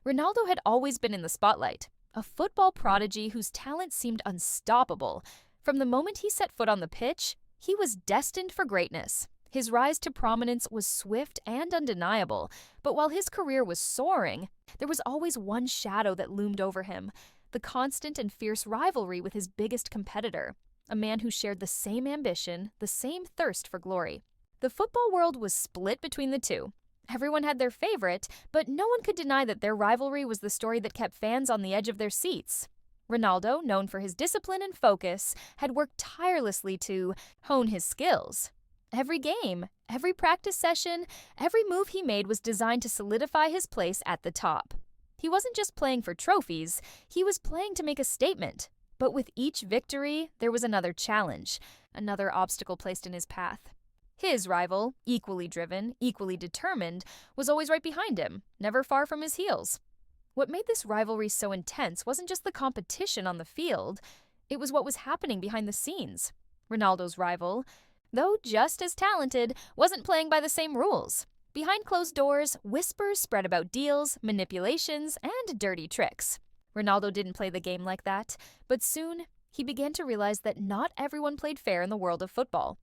Ronaldo had always been in the spotlight, a football prodigy whose talent seemed unstoppable. From the moment he set foot on the pitch, he was destined for greatness. His rise to prominence was swift and undeniable, but while his career was soaring, there was always one shadow that loomed over him: the constant and fierce rivalry with his biggest competitor, a man who shared the same ambition, the same thirst for glory. The football world was split between the two. Everyone had their favorite, but no one could deny that their rivalry was the story that kept fans on the edge of their seats. Ronaldo, known for his discipline and focus, had worked tirelessly to hone his skills. Every game, every practice session, every move he made was designed to solidify his place at the top. He wasn't just playing for trophies, he was playing to make a statement. But with each victory, there was another challenge, another obstacle placed in his path. His rival, equally driven, equally determined, was always right behind him, never far from his heels. What made this rivalry so intense wasn't just the competition on the field, it was what was happening behind the scenes. Ronaldo's rival, though just as talented, wasn't playing by the same rules. Behind closed doors, whispers spread about deals, manipulations, and dirty tricks. Ronaldo didn't play the game like that, but soon he began to realize that not everyone played fair in the world of football.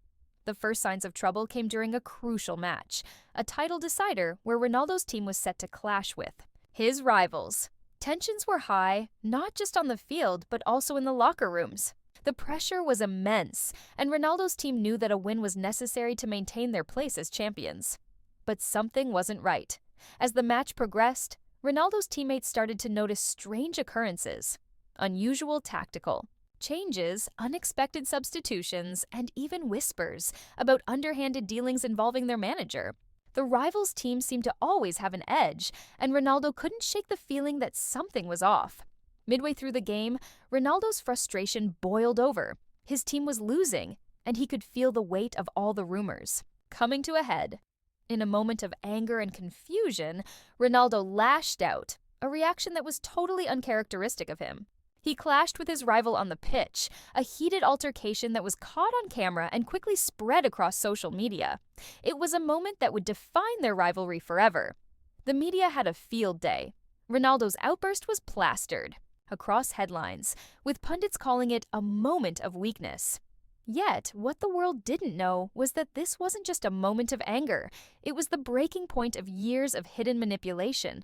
The first signs of trouble came during a crucial match, a title decider where Ronaldo's team was set to clash with his rivals. Tensions were high, not just on the field, but also in the locker rooms. The pressure was immense, and Ronaldo's team knew that a win was necessary to maintain their place as champions. But something wasn't right. As the match progressed, Ronaldo's teammates started to notice strange occurrences, unusual tactical changes, unexpected substitutions, and even whispers about underhanded dealings involving their manager. The rivals' team seemed to always have an edge, and Ronaldo couldn't shake the feeling that something was off. Midway through the game, Ronaldo's frustration boiled over. His team was losing, and he could feel the weight of all the rumors coming to a head. In a moment of anger and confusion, Ronaldo lashed out, a reaction that was totally uncharacteristic of him. He clashed with his rival on the pitch, a heated altercation that was caught on camera and quickly spread across social media. It was a moment that would define their rivalry forever. The media had a field day. Ronaldo's outburst was plastered across headlines, with pundits calling it a moment of weakness. Yet, what the world didn't know was that this wasn't just a moment of anger. It was the breaking point of years of hidden manipulation.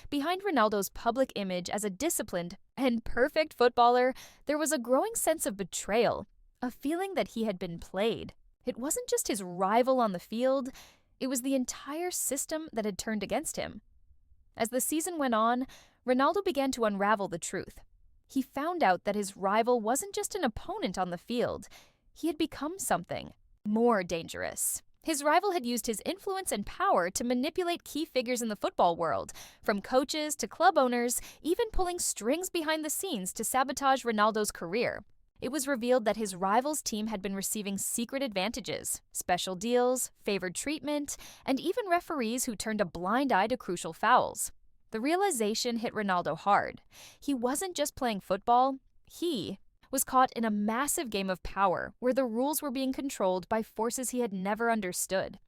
Behind Ronaldo's public image as a disciplined and perfect footballer, there was a growing sense of betrayal, a feeling that he had been played. It wasn't just his rival on the field, it was the entire system that had turned against him. As the season went on, Ronaldo began to unravel the truth. He found out that his rival wasn't just an opponent on the field, he had become something more dangerous. His rival had used his influence and power to manipulate key figures in the football world, from coaches to club owners, even pulling strings behind the scenes to sabotage Ronaldo's career. It was revealed that his rival's team had been receiving secret advantages, special deals, favored treatment, and even referees who turned a blind eye to crucial fouls. The realization hit Ronaldo hard. He wasn't just playing football, he was caught in a massive game of power where the rules were being controlled by forces he had never understood.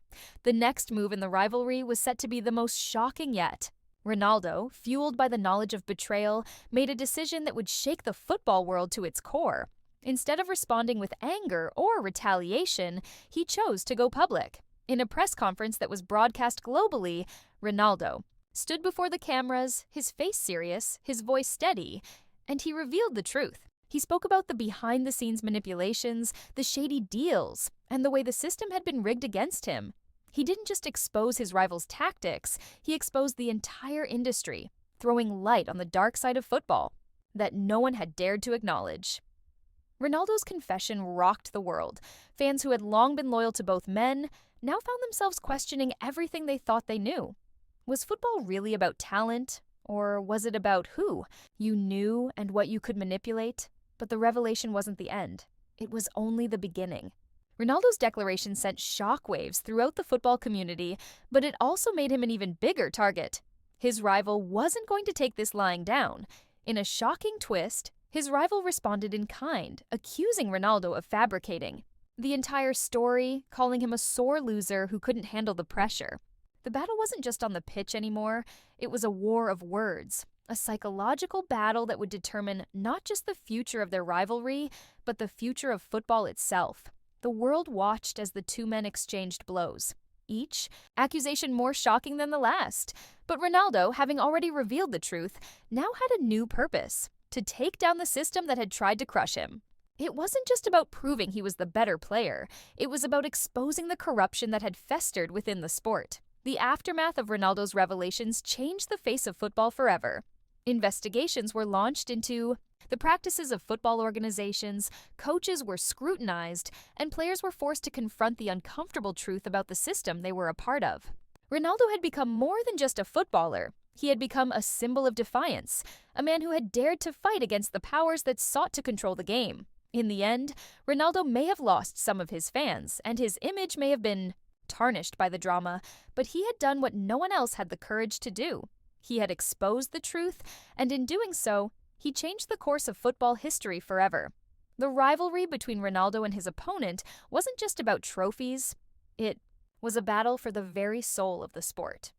The next move in the rivalry was set to be the most shocking yet. Ronaldo, fueled by the knowledge of betrayal, made a decision that would shake the football world to its core. Instead of responding with anger or retaliation, he chose to go public. In a press conference that was broadcast globally, Ronaldo stood before the cameras, his face serious, his voice steady, and he revealed the truth. He spoke about the behind-the-scenes manipulations, the shady deals, and the way the system had been rigged against him. He didn't just expose his rival's tactics, he exposed the entire industry, throwing light on the dark side of football that no one had dared to acknowledge. Ronaldo's confession rocked the world. Fans who had long been loyal to both men now found themselves questioning everything they thought they knew. Was football really about talent? Or was it about who you knew and what you could manipulate? But the revelation wasn't the end. It was only the beginning. Ronaldo's declaration sent shockwaves throughout the football community, but it also made him an even bigger target. His rival wasn't going to take this lying down. In a shocking twist, his rival responded in kind, accusing Ronaldo of fabricating the entire story, calling him a sore loser who couldn't handle the pressure. The battle wasn't just on the pitch anymore, it was a war of words, a psychological battle that would determine not just the future of their rivalry, but the future of football itself. The world watched as the two men exchanged blows, each accusation more shocking than the last. But Ronaldo, having already revealed the truth, now had a new purpose: to take down the system that had tried to crush him. It wasn't just about proving he was the better player, it was about exposing the corruption that had festered within the sport. The aftermath of Ronaldo's revelations changed the face of football forever. Investigations were launched into the practices of football organizations, coaches were scrutinized, and players were forced to confront the uncomfortable truth about the system they were a part of. Ronaldo had become more than just a footballer. He had become a symbol of defiance, a man who had dared to fight against the powers that sought to control the game. In the end, Ronaldo may have lost some of his fans, and his image may have been tarnished by the drama, but he had done what no one else had the courage to do. He had exposed the truth, and in doing so, he changed the course of football history forever. The rivalry between Ronaldo and his opponent wasn't just about trophies, it was a battle for the very soul of the sport.